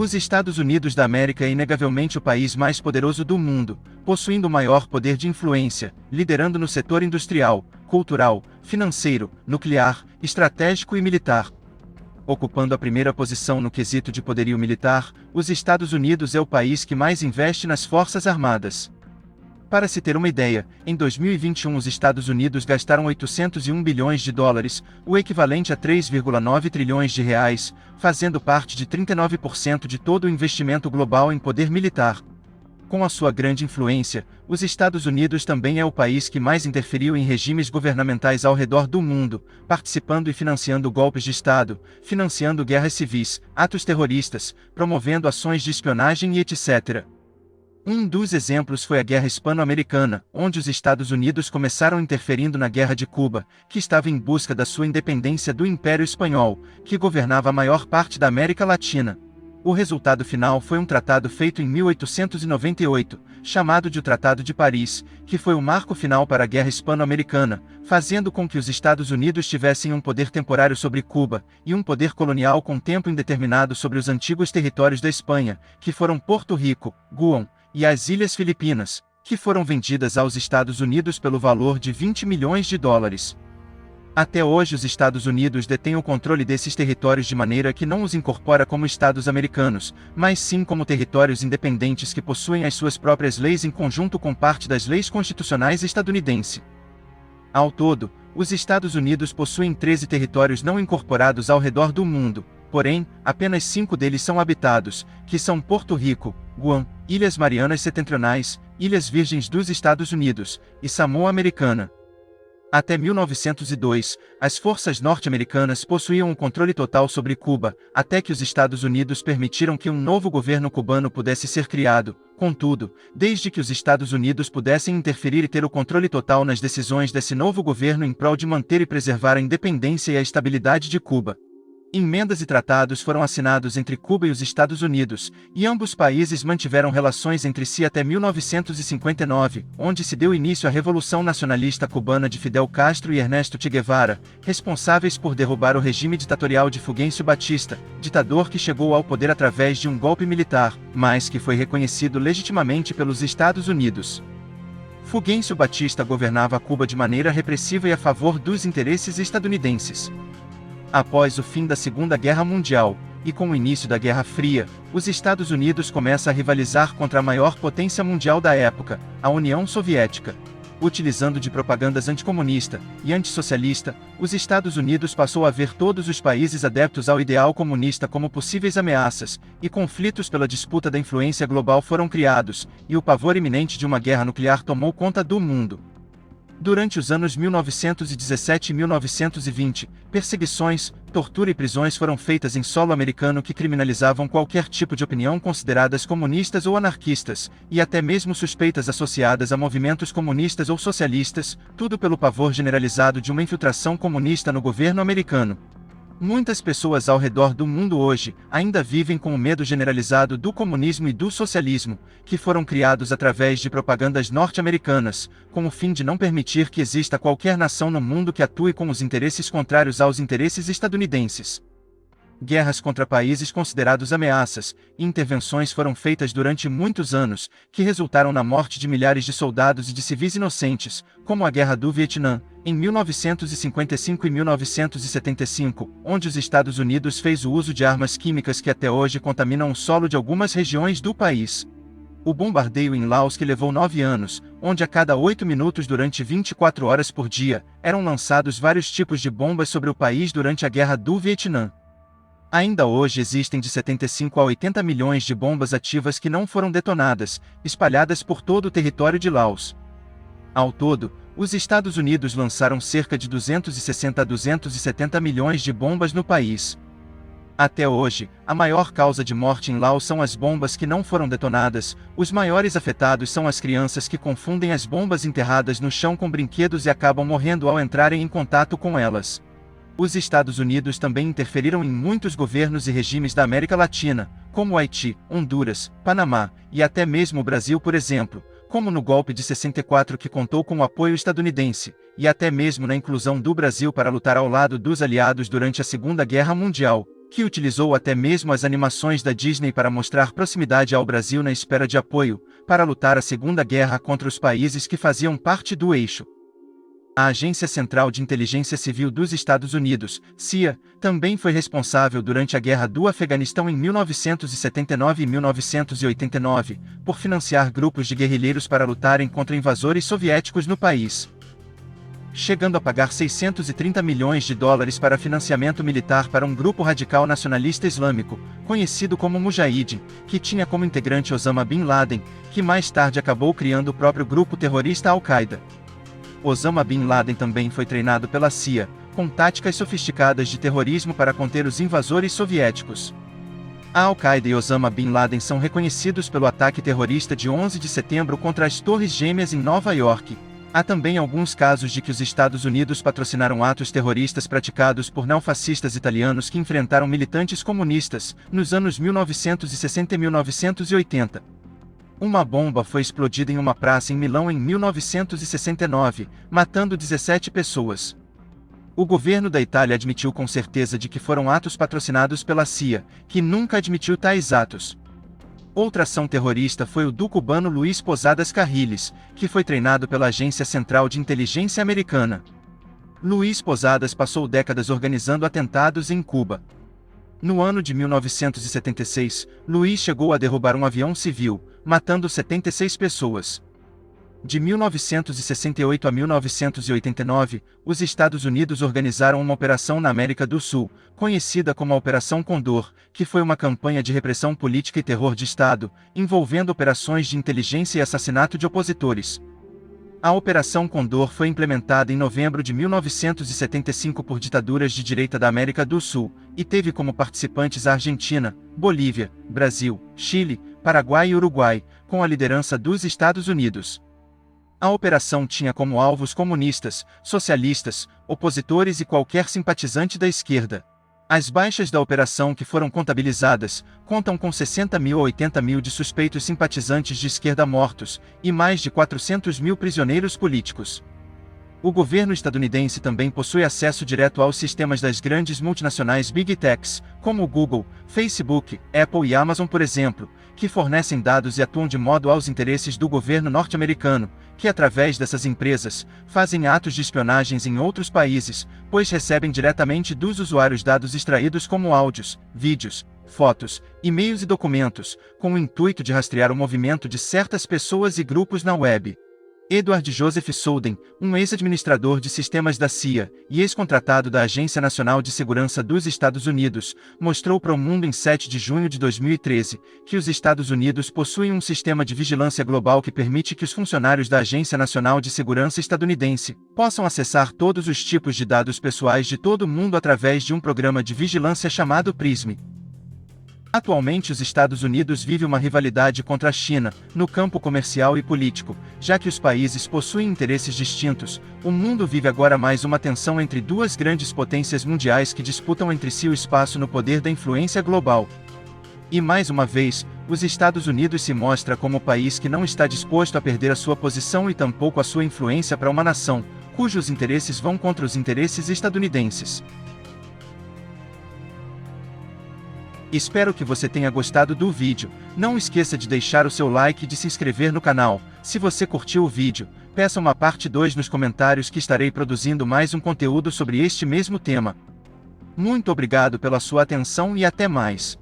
Os Estados Unidos da América é inegavelmente o país mais poderoso do mundo, possuindo o maior poder de influência, liderando no setor industrial, cultural, financeiro, nuclear, estratégico e militar. Ocupando a primeira posição no quesito de poderio militar, os Estados Unidos é o país que mais investe nas Forças Armadas. Para se ter uma ideia, em 2021 os Estados Unidos gastaram 801 bilhões de dólares, o equivalente a 3,9 trilhões de reais, fazendo parte de 39% de todo o investimento global em poder militar. Com a sua grande influência, os Estados Unidos também é o país que mais interferiu em regimes governamentais ao redor do mundo, participando e financiando golpes de Estado, financiando guerras civis, atos terroristas, promovendo ações de espionagem e etc. Um dos exemplos foi a Guerra Hispano-Americana, onde os Estados Unidos começaram interferindo na Guerra de Cuba, que estava em busca da sua independência do Império Espanhol, que governava a maior parte da América Latina. O resultado final foi um tratado feito em 1898, chamado de o Tratado de Paris, que foi o marco final para a Guerra Hispano-Americana, fazendo com que os Estados Unidos tivessem um poder temporário sobre Cuba, e um poder colonial com tempo indeterminado sobre os antigos territórios da Espanha, que foram Porto Rico, Guam, e as Ilhas Filipinas, que foram vendidas aos Estados Unidos pelo valor de 20 milhões de dólares. Até hoje os Estados Unidos detêm o controle desses territórios de maneira que não os incorpora como Estados americanos, mas sim como territórios independentes que possuem as suas próprias leis em conjunto com parte das leis constitucionais estadunidenses. Ao todo, os Estados Unidos possuem 13 territórios não incorporados ao redor do mundo, porém, apenas 5 deles são habitados, que são Porto Rico, Guam, Ilhas Marianas Setentrionais, Ilhas Virgens dos Estados Unidos, e Samoa Americana. Até 1902, as forças norte-americanas possuíam um controle total sobre Cuba, até que os Estados Unidos permitiram que um novo governo cubano pudesse ser criado. Contudo, desde que os Estados Unidos pudessem interferir e ter o controle total nas decisões desse novo governo em prol de manter e preservar a independência e a estabilidade de Cuba. Emendas e tratados foram assinados entre Cuba e os Estados Unidos, e ambos países mantiveram relações entre si até 1959, onde se deu início à Revolução Nacionalista Cubana de Fidel Castro e Ernesto Che Guevara, responsáveis por derrubar o regime ditatorial de Fulgêncio Batista, ditador que chegou ao poder através de um golpe militar, mas que foi reconhecido legitimamente pelos Estados Unidos. Fulgêncio Batista governava Cuba de maneira repressiva e a favor dos interesses estadunidenses. Após o fim da Segunda Guerra Mundial, e com o início da Guerra Fria, os Estados Unidos começam a rivalizar contra a maior potência mundial da época, a União Soviética. Utilizando de propagandas anticomunista e antissocialista, os Estados Unidos passou a ver todos os países adeptos ao ideal comunista como possíveis ameaças, e conflitos pela disputa da influência global foram criados, e o pavor iminente de uma guerra nuclear tomou conta do mundo. Durante os anos 1917 e 1920, perseguições, tortura e prisões foram feitas em solo americano que criminalizavam qualquer tipo de opinião consideradas comunistas ou anarquistas, e até mesmo suspeitas associadas a movimentos comunistas ou socialistas, tudo pelo pavor generalizado de uma infiltração comunista no governo americano. Muitas pessoas ao redor do mundo hoje ainda vivem com o medo generalizado do comunismo e do socialismo, que foram criados através de propagandas norte-americanas, com o fim de não permitir que exista qualquer nação no mundo que atue com os interesses contrários aos interesses estadunidenses. Guerras contra países considerados ameaças e intervenções foram feitas durante muitos anos, que resultaram na morte de milhares de soldados e de civis inocentes, como a Guerra do Vietnã, em 1955 e 1975, onde os Estados Unidos fez o uso de armas químicas que até hoje contaminam o solo de algumas regiões do país. O bombardeio em Laos que levou 9 anos, onde a cada 8 minutos durante 24 horas por dia, eram lançados vários tipos de bombas sobre o país durante a Guerra do Vietnã. Ainda hoje existem de 75 a 80 milhões de bombas ativas que não foram detonadas, espalhadas por todo o território de Laos. Ao todo, os Estados Unidos lançaram cerca de 260 a 270 milhões de bombas no país. Até hoje, a maior causa de morte em Laos são as bombas que não foram detonadas. Os maiores afetados são as crianças que confundem as bombas enterradas no chão com brinquedos e acabam morrendo ao entrarem em contato com elas. Os Estados Unidos também interferiram em muitos governos e regimes da América Latina, como o Haiti, Honduras, Panamá, e até mesmo o Brasil, por exemplo, como no golpe de 64 que contou com o apoio estadunidense, e até mesmo na inclusão do Brasil para lutar ao lado dos aliados durante a Segunda Guerra Mundial. que utilizou até mesmo as animações da Disney para mostrar proximidade ao Brasil na espera de apoio, para lutar a Segunda Guerra contra os países que faziam parte do eixo. A Agência Central de Inteligência Civil dos Estados Unidos, CIA, também foi responsável durante a Guerra do Afeganistão em 1979 e 1989, por financiar grupos de guerrilheiros para lutarem contra invasores soviéticos no país, chegando a pagar $630 milhões para financiamento militar para um grupo radical nacionalista islâmico, conhecido como Mujahideen, que tinha como integrante Osama Bin Laden, que mais tarde acabou criando o próprio grupo terrorista Al-Qaeda. Osama Bin Laden também foi treinado pela CIA, com táticas sofisticadas de terrorismo para conter os invasores soviéticos. A Al-Qaeda e Osama Bin Laden são reconhecidos pelo ataque terrorista de 11 de setembro contra as Torres Gêmeas em Nova York. Há também alguns casos de que os Estados Unidos patrocinaram atos terroristas praticados por neofascistas italianos que enfrentaram militantes comunistas, nos anos 1960 e 1980. Uma bomba foi explodida em uma praça em Milão em 1969, matando 17 pessoas. O governo da Itália admitiu com certeza de que foram atos patrocinados pela CIA, que nunca admitiu tais atos. Outra ação terrorista foi o do cubano Luiz Posadas Carriles, que foi treinado pela Agência Central de Inteligência Americana. Luiz Posadas passou décadas organizando atentados em Cuba. No ano de 1976, Luiz chegou a derrubar um avião civil, matando 76 pessoas. De 1968 a 1989, os Estados Unidos organizaram uma operação na América do Sul, conhecida como a Operação Condor, que foi uma campanha de repressão política e terror de Estado, envolvendo operações de inteligência e assassinato de opositores. A Operação Condor foi implementada em novembro de 1975 por ditaduras de direita da América do Sul, e teve como participantes a Argentina, Bolívia, Brasil, Chile, Paraguai e Uruguai, com a liderança dos Estados Unidos. A operação tinha como alvos comunistas, socialistas, opositores e qualquer simpatizante da esquerda. As baixas da operação que foram contabilizadas contam com 60 mil a 80 mil de suspeitos simpatizantes de esquerda mortos, e mais de 400 mil prisioneiros políticos. O governo estadunidense também possui acesso direto aos sistemas das grandes multinacionais Big Techs, como o Google, Facebook, Apple e Amazon, por exemplo, que fornecem dados e atuam de modo aos interesses do governo norte-americano, que através dessas empresas, fazem atos de espionagens em outros países, pois recebem diretamente dos usuários dados extraídos como áudios, vídeos, fotos, e-mails e documentos, com o intuito de rastrear o movimento de certas pessoas e grupos na web. Edward Joseph Snowden, um ex-administrador de sistemas da CIA e ex-contratado da Agência Nacional de Segurança dos Estados Unidos, mostrou para o mundo em 7 de junho de 2013 que os Estados Unidos possuem um sistema de vigilância global que permite que os funcionários da Agência Nacional de Segurança estadunidense possam acessar todos os tipos de dados pessoais de todo o mundo através de um programa de vigilância chamado PRISM. Atualmente os Estados Unidos vivem uma rivalidade contra a China, no campo comercial e político, já que os países possuem interesses distintos. O mundo vive agora mais uma tensão entre duas grandes potências mundiais que disputam entre si o espaço no poder da influência global. E mais uma vez, os Estados Unidos se mostra como o país que não está disposto a perder a sua posição e tampouco a sua influência para uma nação, cujos interesses vão contra os interesses estadunidenses. Espero que você tenha gostado do vídeo. Não esqueça de deixar o seu like e de se inscrever no canal. Se você curtiu o vídeo, peça uma parte 2 nos comentários que estarei produzindo mais um conteúdo sobre este mesmo tema. Muito obrigado pela sua atenção e até mais.